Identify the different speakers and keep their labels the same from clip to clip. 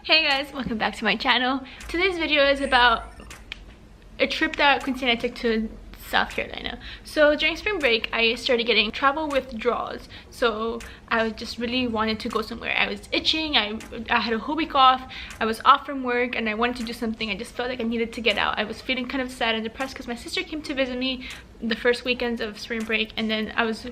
Speaker 1: Hey guys, welcome back to my channel. Today's video is about a trip that Quincy and I took to South Carolina. So during spring break, I started getting travel withdrawals. So I just really wanted to go somewhere. I was itching, I had a whole week off, I was off from work and I wanted to do something. I just felt like I needed to get out. I was feeling kind of sad and depressed because my sister came to visit me the first weekends of spring break, and then I was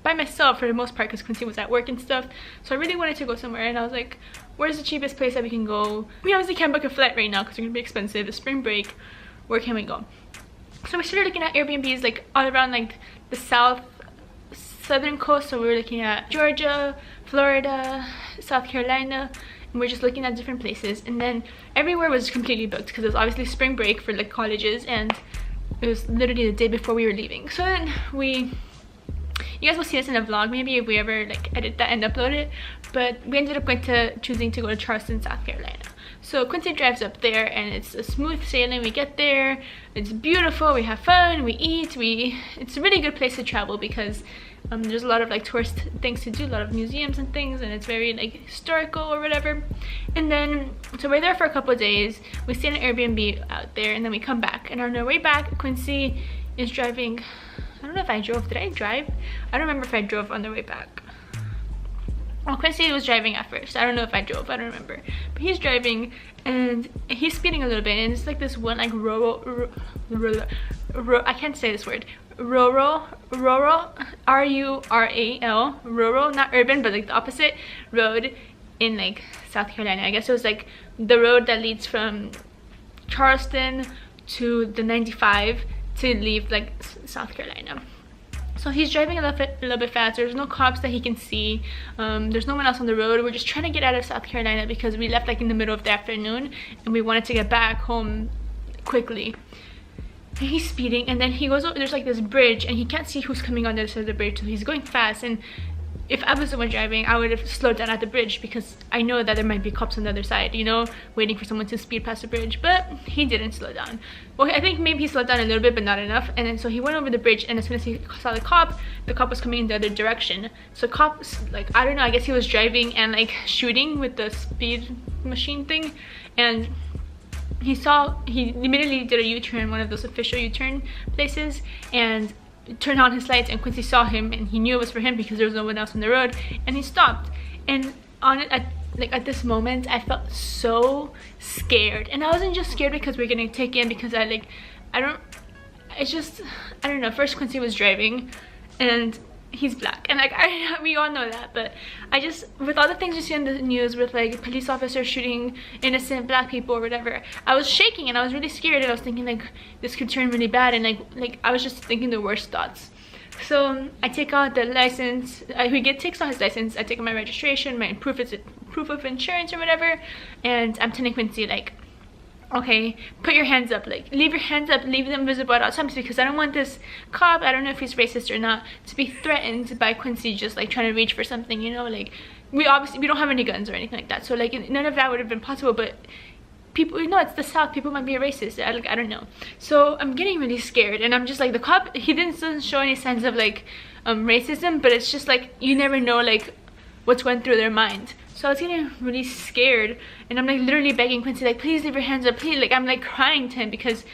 Speaker 1: by myself for the most part because Quincy was at work and stuff. So I really wanted to go somewhere, and I was like, where's the cheapest place that we can go? We obviously can't book a flight right now because they're gonna be expensive. It's spring break, where can we go? So we started looking at Airbnbs like all around like the southern coast. So we were looking at Georgia, Florida, South Carolina, and we're just looking at different places. And then everywhere was completely booked because it was obviously spring break for like colleges, and it was literally the day before we were leaving. So then you guys will see this in a vlog maybe if we ever like edit that and upload it, but we ended up choosing to go to Charleston, South Carolina. So Quincy drives up there and it's a smooth sailing. We get there, it's beautiful, we have fun, we eat, it's a really good place to travel because there's a lot of like tourist things to do, a lot of museums and things, and it's very like historical or whatever. And then so we're there for a couple of days, we stay in an Airbnb out there, and then we come back, and on our way back Quincy is driving. I don't know if I drove. Did I drive? I don't remember if I drove on the way back. Well, Quincy was driving at first. I don't know if I drove. I don't remember. But he's driving and he's speeding a little bit, and it's like this one like I can't say this word. Rural, R-U-R-A-L, rural, not urban, but like the opposite road in like South Carolina. I guess it was like the road that leads from Charleston to the 95 to leave like South Carolina. So he's driving a little bit fast. There's no cops that he can see. There's no one else on the road. We're just trying to get out of South Carolina because we left like in the middle of the afternoon and we wanted to get back home quickly. And he's speeding, and then he goes over, there's like this bridge, and he can't see who's coming on the other side of the bridge, so he's going fast. And if I was the one driving, I would have slowed down at the bridge because I know that there might be cops on the other side, you know, waiting for someone to speed past the bridge. But he didn't slow down. Well, I think maybe he slowed down a little bit, but not enough. And then so he went over the bridge, and as soon as he saw the cop was coming in the other direction. So cops, like, I don't know, I guess he was driving and like shooting with the speed machine thing, and he immediately did a U-turn, one of those official U-turn places, and turned on his lights, and Quincy saw him and he knew it was for him because there was no one else on the road, and he stopped. And on it at this moment I felt so scared, and I wasn't just scared because we're getting taken, because I don't know. First, Quincy was driving and he's black, and like we all know that, but I just, with all the things you see on the news with like police officers shooting innocent black people or whatever, I was shaking and I was really scared, and I was thinking like this could turn really bad, and like I was just thinking the worst thoughts. So I take out the license, he takes out his license, I take out my registration, my proof of insurance or whatever, and I'm telling Quincy like, okay, put your hands up, like leave your hands up, leave them visible at all times, because I don't want this cop, I don't know if he's racist or not, to be threatened by Quincy just like trying to reach for something, you know. Like we don't have any guns or anything like that, so like none of that would have been possible. But people, you know, it's the South, people might be racist, I don't know. So I'm getting really scared, and I'm just like, the cop, he doesn't show any signs of like racism, but it's just like you never know like what's going through their mind. So I was getting really scared, and I'm like literally begging Quincy like, please leave your hands up, please. Like I'm like crying to him because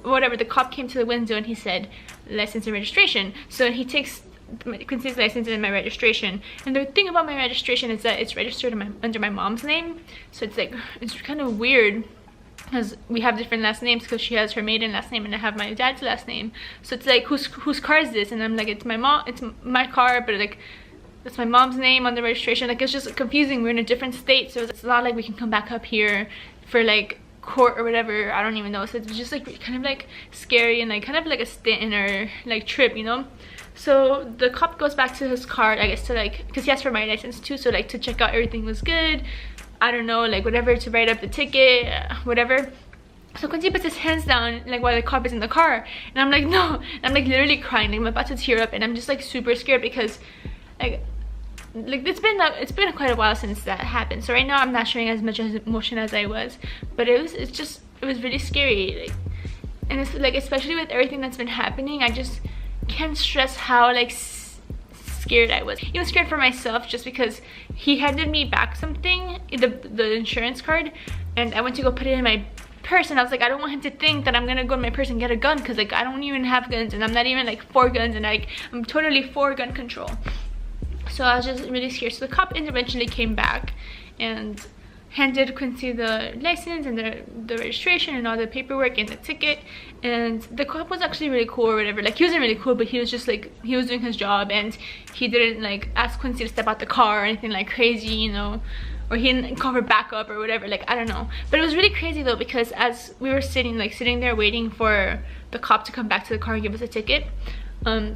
Speaker 1: whatever, the cop came to the window and he said license and registration. So he takes Quincy's license and my registration, and the thing about my registration is that it's registered under my mom's name. So it's like, it's kind of weird because we have different last names, because she has her maiden last name and I have my dad's last name. So it's like, whose car is this? And I'm like, it's my car, but like it's my mom's name on the registration. Like it's just confusing. We're in a different state, so it's not like we can come back up here for like court or whatever. I don't even know. So it's just like kind of like scary, and like kind of like a stint in our like trip, you know. So the cop goes back to his car, I guess, to like, because he asked for my license too, so like to check out everything was good, I don't know, like whatever, to write up the ticket, whatever. So Quincy puts his hands down like while the cop is in the car, and I'm like, no. And I'm like literally crying, like I'm about to tear up, and I'm just like super scared because like it's been quite a while since that happened. So right now I'm not showing as much emotion as I was, but it was really scary. Like, and it's like, especially with everything that's been happening, I just can't stress how like scared I was. Even scared for myself, just because he handed me back something, the insurance card, and I went to go put it in my purse, and I was like, I don't want him to think that I'm gonna go in my purse and get a gun, because like I don't even have guns, and I'm not even like for guns, and like I'm totally for gun control. So I was just really scared. So the cop eventually came back and handed Quincy the license and the registration and all the paperwork and the ticket. And the cop was actually really cool or whatever. Like, he wasn't really cool, but he was just like, he was doing his job, and he didn't like ask Quincy to step out the car or anything like crazy, you know, or he didn't call for backup or whatever. Like, I don't know. But it was really crazy though, because as we were sitting there waiting for the cop to come back to the car and give us a ticket,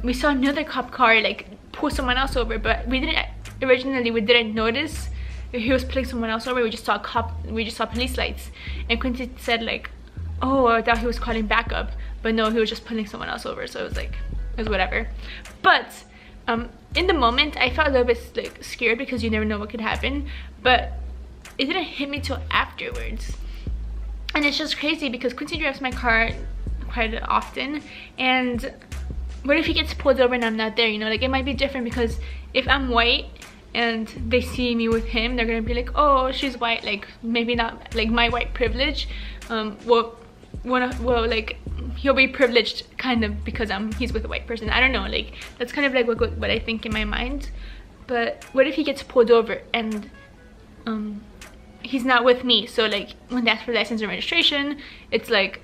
Speaker 1: we saw another cop car like pull someone else over, but we didn't notice he was pulling someone else over. We just saw police lights, and Quincy said like, oh, I thought he was calling backup, but no, he was just pulling someone else over. So it was like, it was whatever. But in the moment I felt a little bit like scared, because you never know what could happen, but it didn't hit me till afterwards. And it's just crazy because Quincy drives my car quite often, and what if he gets pulled over and I'm not there, you know? Like, it might be different, because if I'm white and they see me with him, they're gonna be like, oh, she's white, like maybe not like my white privilege, well like he'll be privileged kind of because he's with a white person. I don't know, like that's kind of like what I think in my mind. But what if he gets pulled over and he's not with me? So like when they ask for license and registration, it's like,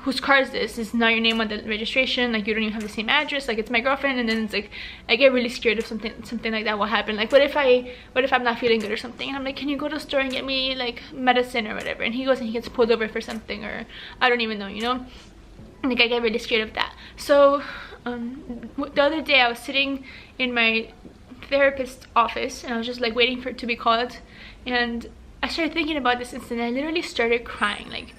Speaker 1: whose car is this? It's not your name on the registration, like you don't even have the same address, like it's my girlfriend. And then it's like, I get really scared if something like that will happen. Like what if I'm not feeling good or something, and I'm like, can you go to the store and get me like medicine or whatever, and he goes and he gets pulled over for something, or I don't even know, you know? Like I get really scared of that. So the other day I was sitting in my therapist's office, and I was just like waiting for it to be called, and I started thinking about this incident. I literally started crying. Like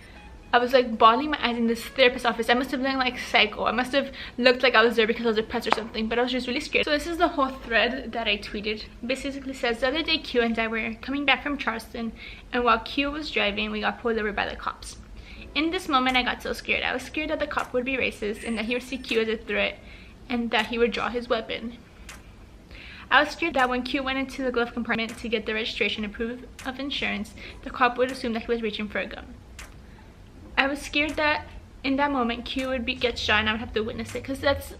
Speaker 1: I was like bawling my eyes in this therapist's office. I must have been like psycho. I must have looked like I was there because I was depressed or something, but I was just really scared. So this is the whole thread that I tweeted. Basically says, the other day Q and I were coming back from Charleston, and while Q was driving, we got pulled over by the cops. In this moment I got so scared. I was scared that the cop would be racist, and that he would see Q as a threat, and that he would draw his weapon. I was scared that when Q went into the glove compartment to get the registration and proof of insurance, the cop would assume that he was reaching for a gun. I was scared that in that moment Q would get shot and I would have to witness it, because that's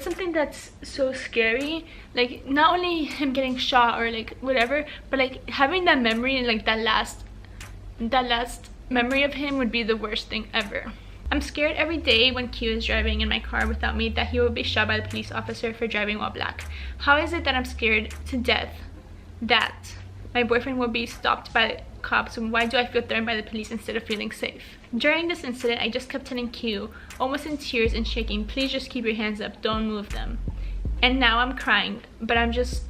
Speaker 1: something that's so scary. Like not only him getting shot or like whatever, but like having that memory, and like that last memory of him would be the worst thing ever. I'm scared every day when Q is driving in my car without me that he will be shot by the police officer for driving while black. How is it that I'm scared to death that my boyfriend will be stopped by cops, and why do I feel threatened by the police instead of feeling safe? During this incident, I just kept telling Q, almost in tears and shaking, please just keep your hands up, don't move them. And now I'm crying, but I just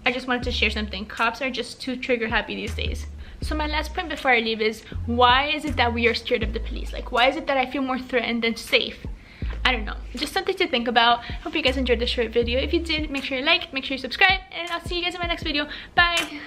Speaker 1: wanted to share something. Cops are just too trigger happy these days. So my last point before I leave is, why is it that we are scared of the police? Like, why is it that I feel more threatened than safe? I don't know, just something to think about. Hope you guys enjoyed this short video. If you did, make sure you like, make sure you subscribe, and I'll see you guys in my next video. Bye.